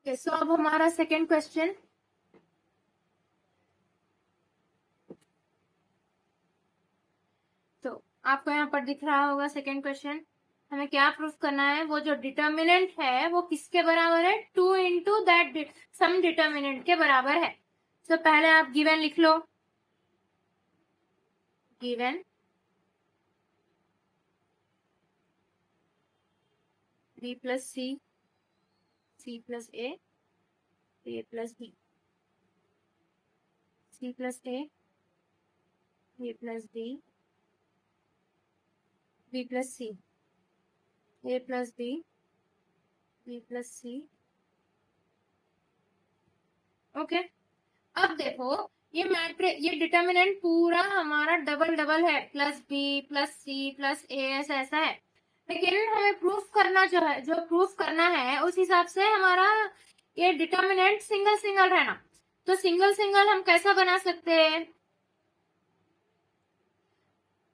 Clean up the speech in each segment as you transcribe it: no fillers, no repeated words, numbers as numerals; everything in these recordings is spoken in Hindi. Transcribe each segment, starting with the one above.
ओके, सो अब हमारा सेकेंड क्वेश्चन। तो आपको यहाँ पर दिख रहा होगा सेकेंड क्वेश्चन। हमें क्या प्रूफ करना है? वो जो डिटर्मिनेंट है वो किसके बराबर है? 2 इंटू दैट सम डिटर्मिनेंट के बराबर है। तो पहले आप गिवन लिख लो। Given b plus C, C plus A plus B, C plus A plus B, B plus C, A plus B, B plus C. Okay, अब देखो ये मैट्रिक्स, ये डिटर्मिनेंट पूरा हमारा डबल डबल है, plus B plus C plus A ऐसा है। लेकिन हमें प्रूफ करना जो है, जो प्रूफ करना है उस हिसाब से हमारा ये डिटर्मिनेंट सिंगल सिंगल रहना। तो सिंगल सिंगल हम कैसा बना सकते हैं?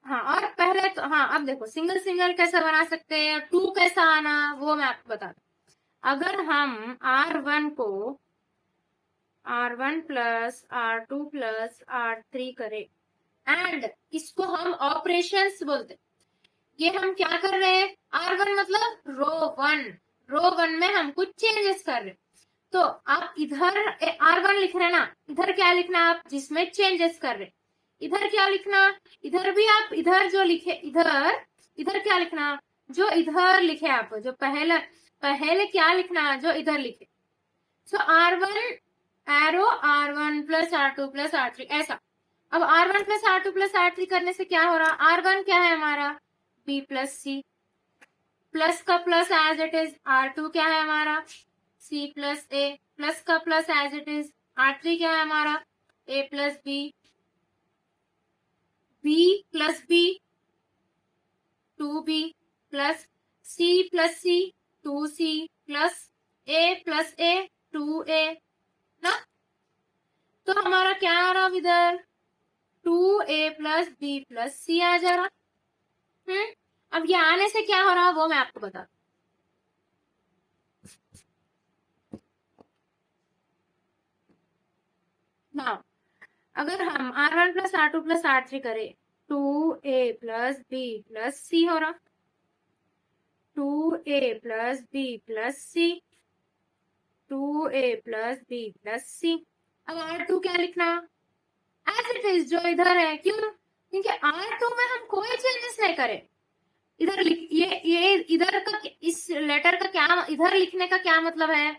हाँ, और पहले तो हाँ, अब देखो सिंगल सिंगल कैसा बना सकते हैं, टू कैसा आना वो मैं आपको बता दूं। अगर हम R1 को R1 plus R2 plus R3 करें एंड इसको हम ऑपरेशंस बोलते, ये हम क्या कर रहे हैं? R1 मतलब रो वन में हम कुछ चेंजेस कर रहे हैं। तो आप इधर R1 लिख रहे हैं ना, इधर क्या लिखना आप जिसमें चेंजेस कर रहे? इधर क्या लिखना? इधर भी आप इधर जो लिखे, इधर क्या लिखना? जो इधर लिखे आप, जो पहले क्या लिखना? जो इधर लिखे। सो R1 arrow R1 plus R2 plus R3 ऐसा। अब R1 plus R2 plus R3 करने से क्या हो रहा? R1 क्या है हमारा? B प्लस सी, प्लस का plus as it is. R2 क्या है हमारा? C प्लस ए, प्लस का plus as it is. R3 क्या है हमारा? A plus B, B plus B 2B plus C plus C 2C plus A plus A 2A ना। तो हमारा क्या आ रहा इधर? 2A plus B plus C आ जा रहा। अब ये आने से क्या हो रहा वो मैं आपको बता। ना, अगर हम R1 plus R2 plus R3 करें, 2A प्लस बी प्लस सी हो रहा, 2A प्लस बी प्लस सी, 2A प्लस बी प्लस सी। अब R2 क्या लिखना? एज इट इज जो इधर है। क्यों? क्योंकि R2 में हम कोई चेंजेस नहीं करें। इधर लिख, ये इधर का, इस लेटर का क्या, इधर लिखने का क्या मतलब है?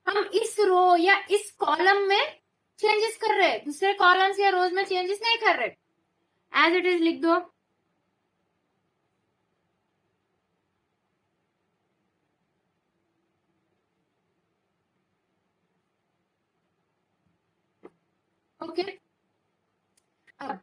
हम इस रो या इस कॉलम में चेंजेस कर रहे हैं, दूसरे कॉलम्स या रोज में चेंजेस नहीं कर रहे। एज इट इज लिख दो। ओके, अब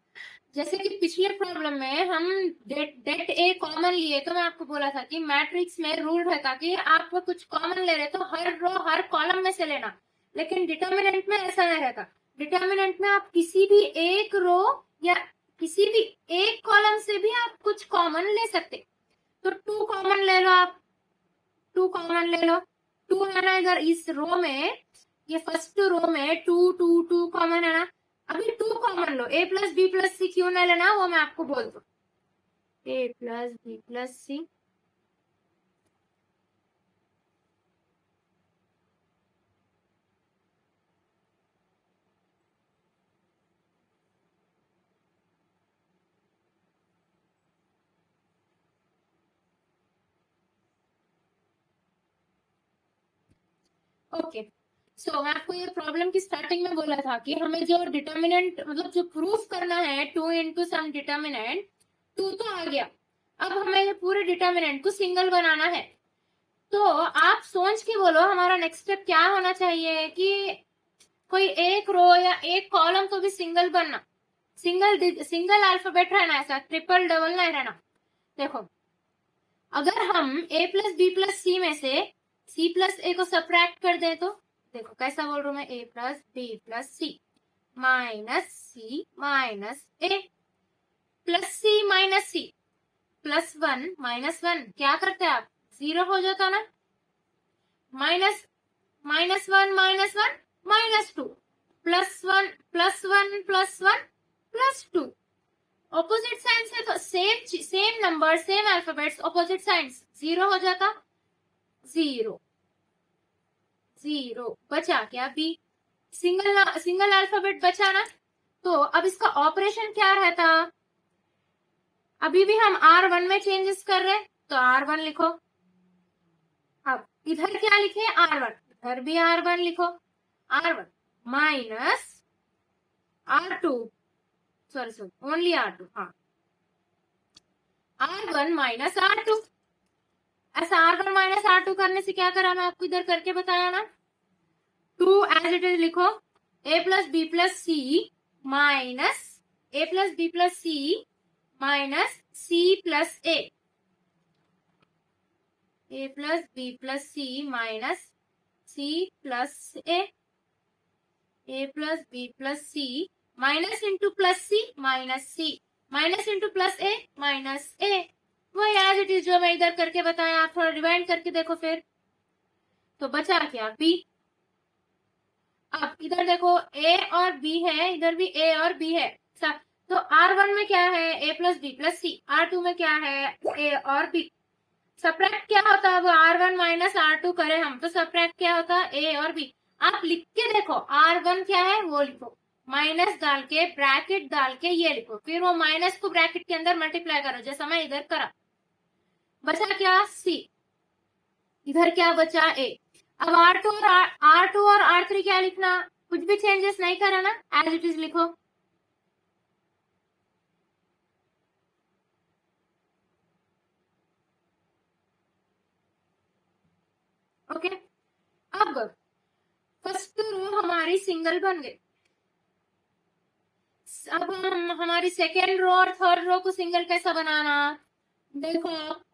जैसे कि पिछले प्रॉब्लम में हम डेट ए कॉमन लिए, तो मैं आपको बोला था कि मैट्रिक्स में रूल रहता कि आप कुछ कॉमन ले रहे तो हर रो हर कॉलम में से लेना। लेकिन डिटर्मिनेंट में ऐसा नहीं रहता। डिटर्मिनेंट में आप किसी भी एक रो या किसी भी एक कॉलम से भी आप कुछ कॉमन ले सकते। तो 2 कॉमन ले लो आप, 2 कॉमन ले लो। 2 है ना इधर इस रो में, ये फर्स्ट रो में 2 कॉमन है ना। अभी 2 कॉमन लो। A plus B plus C क्यों ना लेना वो मैं आपको बोल दूं। A plus B plus C, okay. So मैं आपको ये प्रॉब्लम की स्टार्टिंग में बोला था कि हमें जो डिटर्मिनेंट मतलब जो प्रूफ करना है 2 इंटू सम डिटर्मिनेंट, 2 तो आ गया। अब हमें ये पूरे डिटर्मिनेंट को सिंगल बनाना है। तो आप सोच के बोलो हमारा नेक्स्ट स्टेप क्या होना चाहिए कि कोई एक रो या एक कॉलम तो भी सिंगल बनना, सिंगल अल्फाबेट रहना, ऐसा ट्रिपल डबल नहीं रहना। देखो अगर हम A प्लस बी प्लस सी में से C प्लस ए को सब्ट्रैक्ट कर दे तो देखो कैसा बोल रहा हूं मैं, A plus B plus C minus C minus A plus C minus C plus 1 minus 1 क्या करते हैं आप? 0 हो जाता ना। माइनस -1 -1 -2 +1 +1 +1 +2 ऑपोजिट साइंस है तो same number same alphabets opposite science 0 हो जाता 0 0 बचा क्या बी सिंगल अल्फाबेट बचा ना तो अब इसका ऑपरेशन क्या रहता अभी भी हम R1 में चेंजेस कर रहे तो R1 लिखो अब इधर क्या लिखे R1 इधर भी R1 लिखो R1 minus R2 sorry only R2 हाँ R1 माइनस R2 ऐसा R1 माइनस R2 करने से क्या करा मैं आपको इधर करके बताया ना 2 एज इट इज लिखो A plus B plus C minus A plus B plus C minus C plus A plus B plus C minus C plus A plus B plus C minus into plus C minus C minus into plus A minus A वही एज इट इज जो मैं इधर करके बताया आप थोड़ा रिवाइंड करके देखो फिर तो बचा क्या बी अब इधर देखो ए और बी है इधर भी ए और बी है तो R1 में क्या है A plus B plus C R2 में क्या है ए और बी सब्ट्रैक्ट क्या होता है अब R1 माइनस R2 करें हम तो सब्ट्रैक्ट क्या होता है ए और बी आप लिख के देखो R1 क्या है वो लिखो माइनस डाल के ब्रैकेट डाल के ये लिखो फिर वो माइनस को ब्रैकेट के अंदर मल्टीप्लाई करो जैसा मैं इधर करा बचा क्या सी इधर क्या बचा ए अब R2 और R3 क्या लिखना कुछ भी चेंजेस नहीं करा ना एज इट इज लिखो ओके अब फर्स्ट रो हमारी सिंगल बन गई अब हम हमारी सेकेंड रो और थर्ड रो को सिंगल कैसा बनाना देखो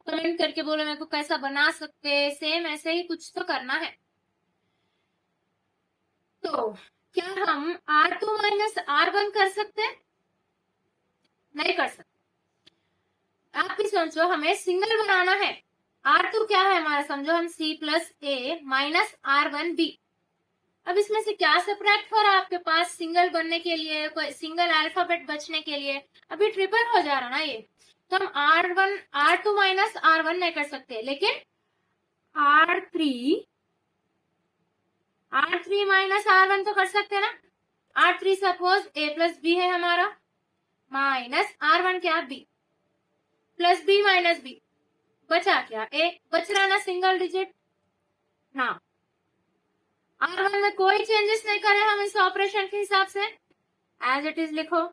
कमेंट करके बोलो मेरे को कैसा बना सकते सेम ऐसे ही कुछ तो करना है तो क्या हम R2 माइनस R1 कर सकते नहीं कर सकते आप भी सोचो हमें सिंगल बनाना है R2 क्या है हमारा समझो हम C plus A minus R1 B अब इसमें से क्या सब्ट्रैक्ट हो रहा है आपके पास सिंगल बनने के लिए कोई सिंगल अल्फाबेट बचने के लिए अभी ट्रिपल हो जा रहा ना ये तो हम R2 माइनस R1 नहीं कर सकते लेकिन R3 माइनस R1 तो कर सकते ना R3 suppose A plus B है हमारा माइनस R1 क्या B plus B minus B बचा क्या ए बच रहा ना सिंगल डिजिट हाँ R1 में कोई चेंजेस नहीं करे हम इस ऑपरेशन के हिसाब से एज इट इज लिखो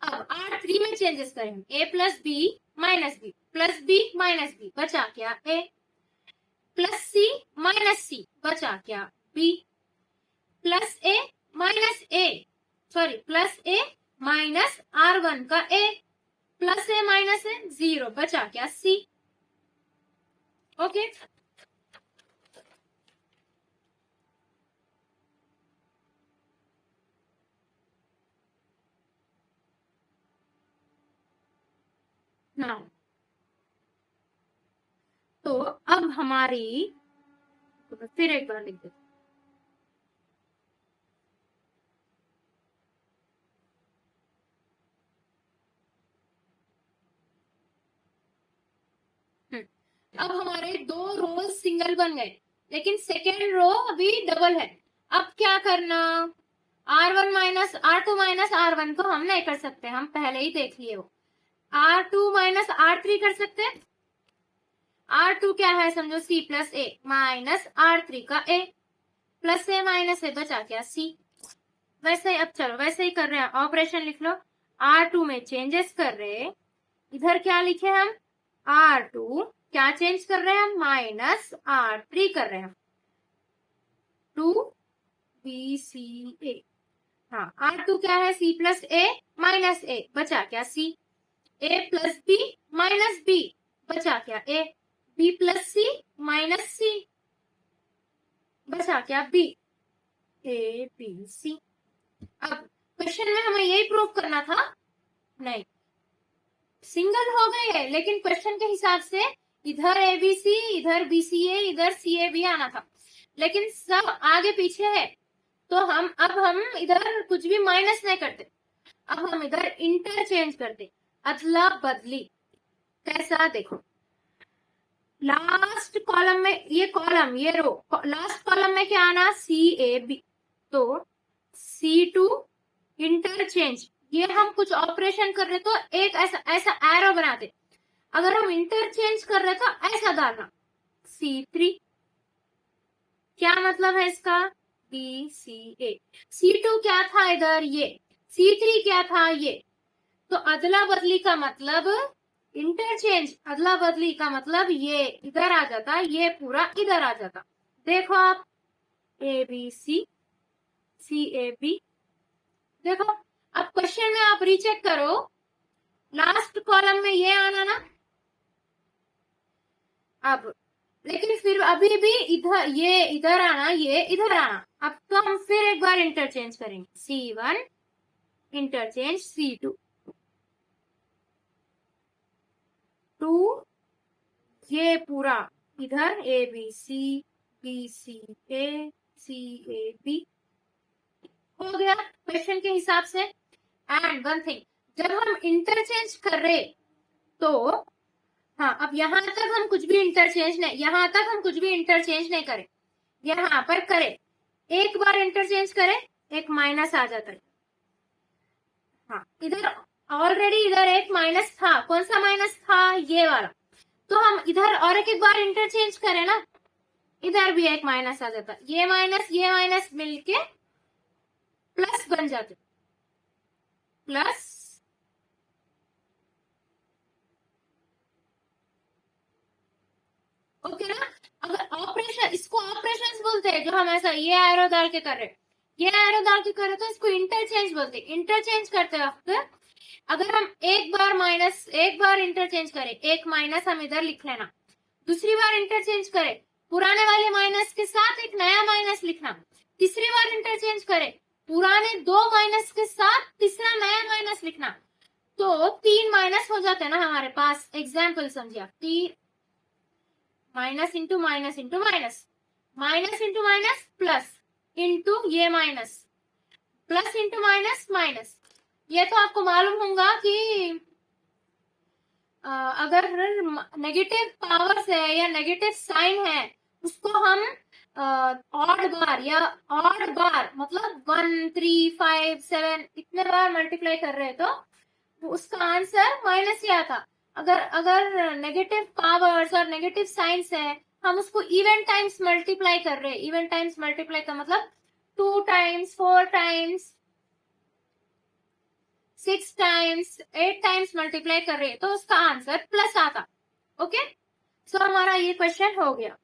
अब R3 में चेंजेस करें ए प्लस बी माइनस बी बचा क्या ए प्लस सी माइनस सी बचा क्या B plus A minus R1 का ए प्लस ए माइनस ए 0 बचा क्या सी ओके नाउ तो अब हमारी फिर एक बार लिख देते अब हमारे दो रोज सिंगल बन गए लेकिन सेकेंड रो अभी डबल है अब क्या करना R1 minus R2 minus R1 को हम नहीं कर सकते हम पहले ही देख लिए हो R2 माइनस R3 कर सकते R2 क्या है समझो C plus A minus R3 का ए प्लस ए माइनस ए बचा क्या C वैसे ही अब चलो वैसे ही कर रहे हैं ऑपरेशन लिख लो R2 में चेंजेस कर रहे इधर क्या लिखे हम R2 क्या चेंज कर रहे हैं हम माइनस R3 कर रहे हैं 2BCA हाँ R2 क्या है C plus A minus A बचा क्या C A plus B minus B बचा क्या A B plus C minus C बचा क्या B A B C अब क्वेश्चन में हमें यही प्रूव करना था नहीं सिंगल हो गए, लेकिन क्वेश्चन के हिसाब से इधर ABC, इधर BCA, इधर CAB आना था, लेकिन सब आगे पीछे है, तो अब हम इधर कुछ भी माइनस नहीं करते, अब हम इधर इंटरचेंज करते, अदला बदली। कैसा, देखो लास्ट कॉलम में ये कॉलम, ये रो, लास्ट कॉलम में क्या आना, CAB, तो C2 इंटरचेंज, ये हम कुछ ऑपरेशन कर रहे तो एक ऐसा ऐसा एरो बनाते, अगर हम इंटरचेंज कर रहे तो ऐसा डालना, C3, क्या मतलब है इसका, BCA, C2 क्या था इधर, ये C3 क्या था, ये, तो अदला बदली का मतलब इंटरचेंज, अदला बदली का मतलब ये इधर आ जाता, ये पूरा इधर आ जाता। देखो आप, ABC CAB, देखो अब क्वेश्चन में आप रीचेक करो, लास्ट कॉलम में ये आना ना, अब लेकिन फिर अभी भी इधर, ये इधर आना, ये इधर आना, अब तो हम फिर एक बार इंटरचेंज करेंगे, C1 इंटरचेंज C2, 2 ये पूरा इधर ABC BCA CAB हो गया क्वेश्चन के हिसाब से। एंड वन थिंग, जब हम इंटरचेंज कर रहे तो हाँ, अब यहां तक हम कुछ भी इंटरचेंज नहीं, यहां तक हम कुछ भी इंटरचेंज नहीं करें, यहां पर करें, एक बार इंटरचेंज करें, एक माइनस आ जाता है। हाँ, इधर ऑलरेडी इधर एक माइनस था, कौन सा माइनस था, ये वाला, तो हम इधर और एक बार इंटरचेंज करें ना, इधर भी एक माइनस आ जाता, ये माइनस मिलके प्लस बन जाते, प्लस, ओके ना। अगर ऑपरेशन, इसको ऑपरेशंस बोलते हैं, जो हम ऐसा ये एरो डाल के कर रहे, ये एरो डाल के कर रहे, तो इसको इंटरचेंज बोलते हैं। इंटरचेंज करते वक्त अगर हम एक बार इंटरचेंज करें, एक माइनस हम इधर लिख लेना, दूसरी बार इंटरचेंज करें, पुराने वाले माइनस के साथ एक नया माइनस लिखना, तीसरी बार इंटरचेंज करें, पुराने 2 माइनस के साथ तीसरा नया माइनस लिखना, तो 3 माइनस हो जाते हैं ना हमारे पास। एग्जाम्पल समझिए, 3 minus into minus into minus, minus into minus plus, into ये minus, plus into minus minus. ये तो आपको मालूम होगा कि अगर नेगेटिव पावर्स है या नेगेटिव साइन है, उसको हम ऑड बार या ऑड बार मतलब 1 3 5 7 इतने बार मल्टीप्लाई कर रहे हैं, तो उसका आंसर माइनस ही आता। अगर नेगेटिव पावर्स और नेगेटिव साइंस है, हम उसको इवन टाइम्स मल्टीप्लाई कर रहे हैं, इवन टाइम्स मल्टीप्लाई का मतलब 2 times 4 times 6 times 8 times multiply कर रहे हैं, तो उसका आंसर प्लस आता। ओके, सो हमारा ये क्वेश्चन हो गया।